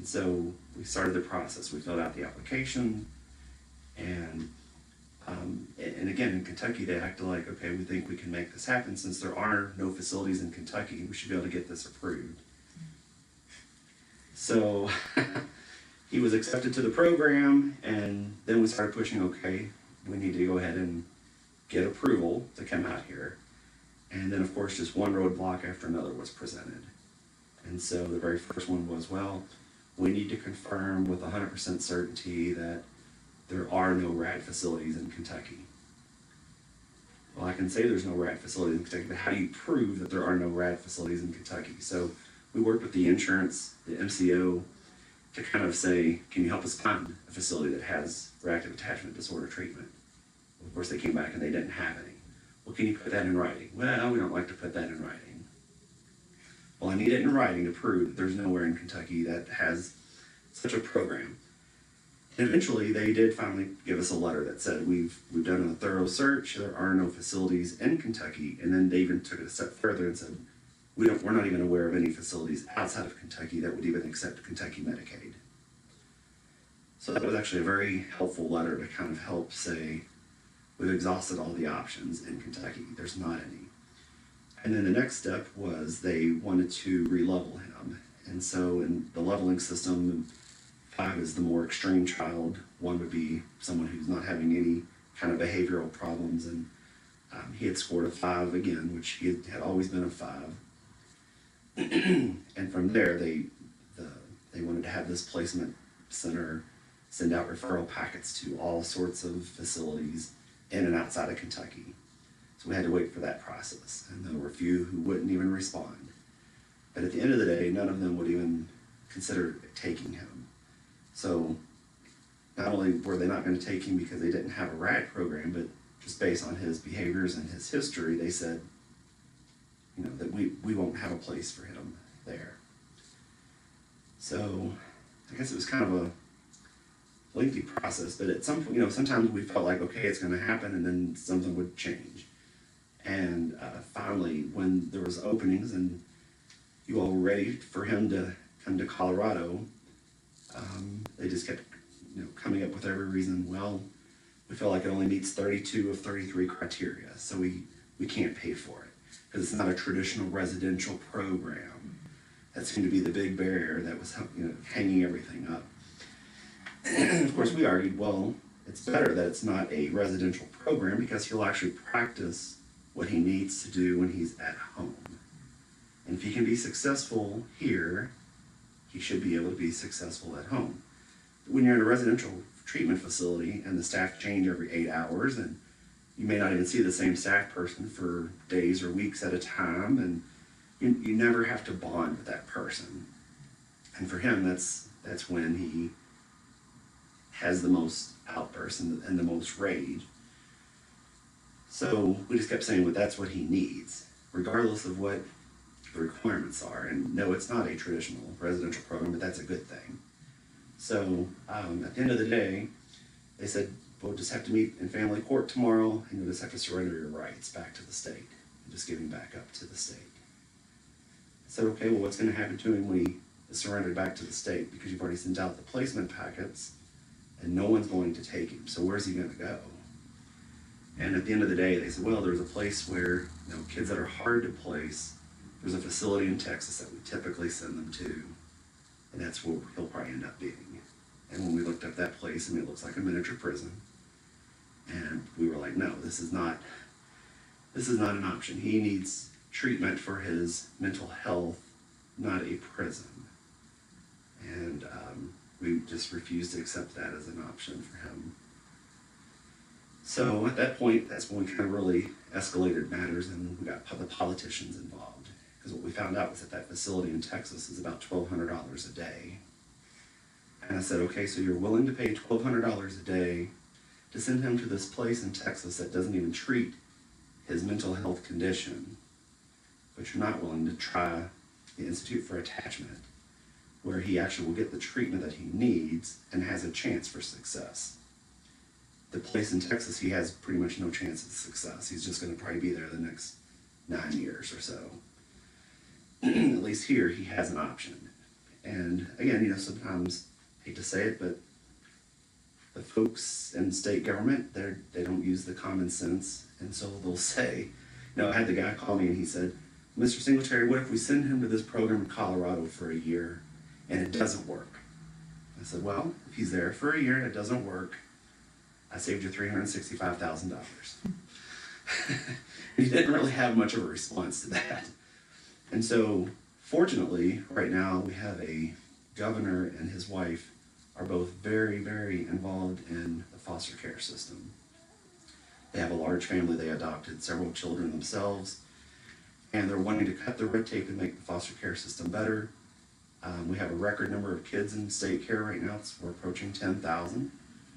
so we started the process. We filled out the application, and and again, in Kentucky, they acted like, okay, we think we can make this happen. Since there are no facilities in Kentucky, we should be able to get this approved. So he was accepted to the program, and then we started pushing, okay, we need to go ahead and get approval to come out here. And then, of course, just one roadblock after another was presented. And so the very first one was, well, we need to confirm with 100% certainty that there are no RAD facilities in Kentucky. Well, I can say there's no RAD facilities in Kentucky, but how do you prove that there are no RAD facilities in Kentucky? So we worked with the insurance, the MCO, to kind of say, can you help us find a facility that has reactive attachment disorder treatment? Of course, they came back and they didn't have any. Well, can you put that in writing? Well, we don't like to put that in writing. Well, I need it in writing to prove that there's nowhere in Kentucky that has such a program. And eventually, they did finally give us a letter that said, we've done a thorough search, there are no facilities in Kentucky, and then they even took it a step further and said, we're not even aware of any facilities outside of Kentucky that would even accept Kentucky Medicaid. So that was actually a very helpful letter to kind of help say, we've exhausted all the options in Kentucky, there's not any. And then the next step was they wanted to re-level him. And so in the leveling system, 5 is the more extreme child. 1 would be someone who's not having any kind of behavioral problems. And he had scored a 5 again, which he had always been a 5. And from there, they wanted to have this placement center send out referral packets to all sorts of facilities in and outside of Kentucky. So we had to wait for that process. And there were a few who wouldn't even respond. But at the end of the day, none of them would even consider taking him. So not only were they not going to take him because they didn't have a RAD program, but just based on his behaviors and his history, they said, you know, that we won't have a place for him there. So I guess it was kind of a lengthy process, but at some point, you know, sometimes we felt like, okay, it's going to happen, and then something would change. And finally, when there was openings and you all were ready for him to come to Colorado, they just kept, you know, coming up with every reason. Well, we feel like it only meets 32 of 33 criteria, so we can't pay for it because it's not a traditional residential program. That seemed to be the big barrier that was, you know, hanging everything up. And of course, we argued, well, it's better that it's not a residential program because he'll actually practice what he needs to do when he's at home. And if he can be successful here, he should be able to be successful at home. When you're in a residential treatment facility and the staff change every 8 hours, and you may not even see the same staff person for days or weeks at a time, and you never have to bond with that person. And for him, that's when he has the most outbursts and the most rage. So we just kept saying, well, that's what he needs, regardless of what the requirements are. And no, it's not a traditional residential program, but that's a good thing. So at the end of the day, they said, we'll just have to meet in family court tomorrow, and you'll just have to surrender your rights back to the state, and just give him back up to the state. I said, okay, well, what's going to happen to him when he is surrendered back to the state? Because you've already sent out the placement packets, and no one's going to take him. So where's he going to go? And at the end of the day, they said, well, there's a place where, you know, kids that are hard to place, there's a facility in Texas that we typically send them to, and that's where he'll probably end up being. And when we looked up that place, I mean, it looks like a miniature prison. And we were like, no, this is not an option. He needs treatment for his mental health, not a prison. And we just refused to accept that as an option for him. So at that point, that's when we kind of really escalated matters, and we got the politicians involved. Because what we found out was that facility in Texas is about $1,200 a day. And I said, okay, so you're willing to pay $1,200 a day to send him to this place in Texas that doesn't even treat his mental health condition, but you're not willing to try the Institute for Attachment, where he actually will get the treatment that he needs and has a chance for success. The place in Texas, he has pretty much no chance of success. He's just going to probably be there the next 9 years or so. At least here, he has an option. And again, sometimes, hate to say it, but the folks in state government, they don't use the common sense. And so they'll say, I had the guy call me and he said, Mr. Singletary, what if we send him to this program in Colorado for a year and it doesn't work? I said, well, if he's there for a year and it doesn't work, I saved you $365,000. He didn't really have much of a response to that. And so, fortunately, right now we have a governor and his wife are both very, very involved in the foster care system. They have a large family. They adopted several children themselves, and they're wanting to cut the red tape and make the foster care system better. We have a record number of kids in state care right now. We're approaching 10,000.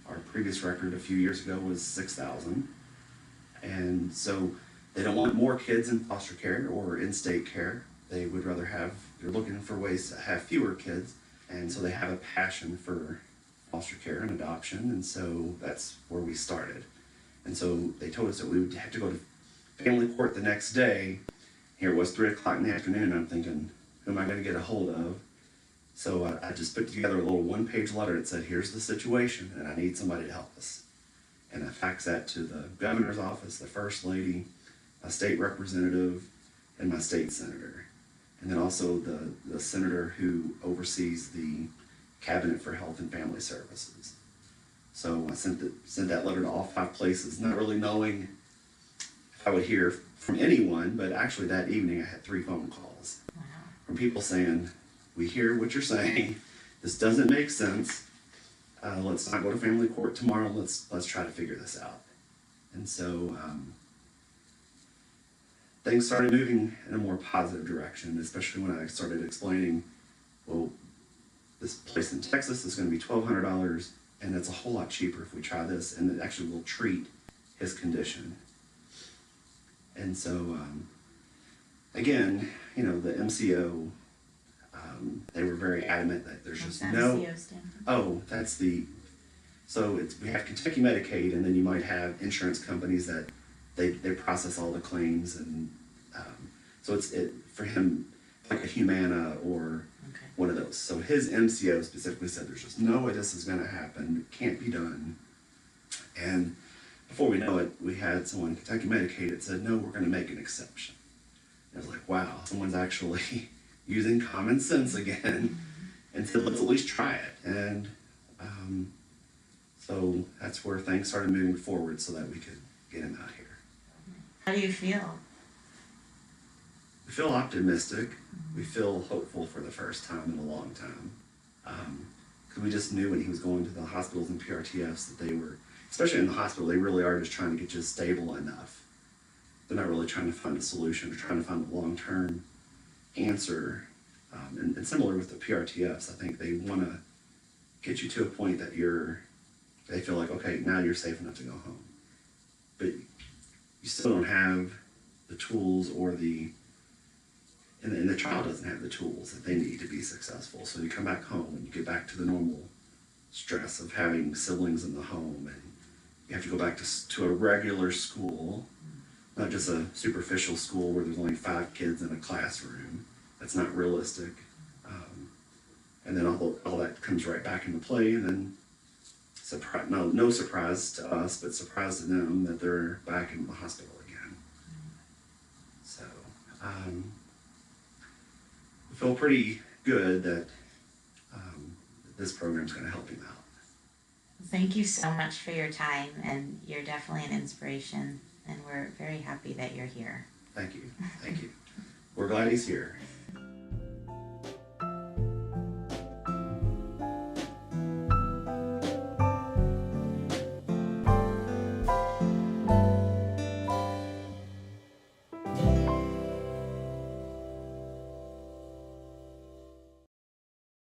Our previous record a few years ago was 6,000. And so they don't want more kids in foster care or in state care. They would rather they're looking for ways to have fewer kids. And so they have a passion for foster care and adoption. And so that's where we started. And so they told us that we would have to go to family court the next day. Here it was 3 o'clock in the afternoon. I'm thinking, who am I going to get a hold of? So I just put together a little 1-page letter that said, here's the situation, and I need somebody to help us. And I faxed that to the governor's office, the first lady, a state representative, and my state senator. And then also the senator who oversees the Cabinet for Health and Family Services. So I sent that letter to all 5 places, not really knowing if I would hear from anyone, but actually that evening I had 3 phone calls from people saying, we hear what you're saying, this doesn't make sense, let's not go to family court tomorrow, let's try to figure this out. And so things started moving in a more positive direction, especially when I started explaining, well, this place in Texas is going to be $1,200, and it's a whole lot cheaper if we try this, and it actually will treat his condition. And so, again, the MCO, they were very adamant that there's just no. MCO stand for? So we have Kentucky Medicaid, and then you might have insurance companies that they process all the claims, and so it's for him like a Humana or one of those. So his MCO specifically said there's just no way this is going to happen. It can't be done. And before we know it, we had someone in Kentucky Medicaid that said, no, we're going to make an exception. And I was like, wow, someone's actually using common sense again and said, let's at least try it. And so that's where things started moving forward so that we could get him out here. How do you feel? We feel optimistic. We feel hopeful for the first time in a long time. Because we just knew when he was going to the hospitals and PRTFs that they were, especially in the hospital, they really are just trying to get you stable enough. They're not really trying to find a solution. They're trying to find a long-term answer. And similar with the PRTFs, I think they want to get you to a point that they feel like, okay, now you're safe enough to go home. But you still don't have the tools and the child doesn't have the tools that they need to be successful. So you come back home and you get back to the normal stress of having siblings in the home, and you have to go back to a regular school, not just a superficial school where there's only 5 kids in a classroom. That's not realistic. And then all that comes right back into play, and then no surprise to us, but surprise to them that they're back in the hospital again. So I feel pretty good that this program's going to help him out. Thank you so much for your time, and you're definitely an inspiration, and we're very happy that you're here. Thank you. We're glad he's here.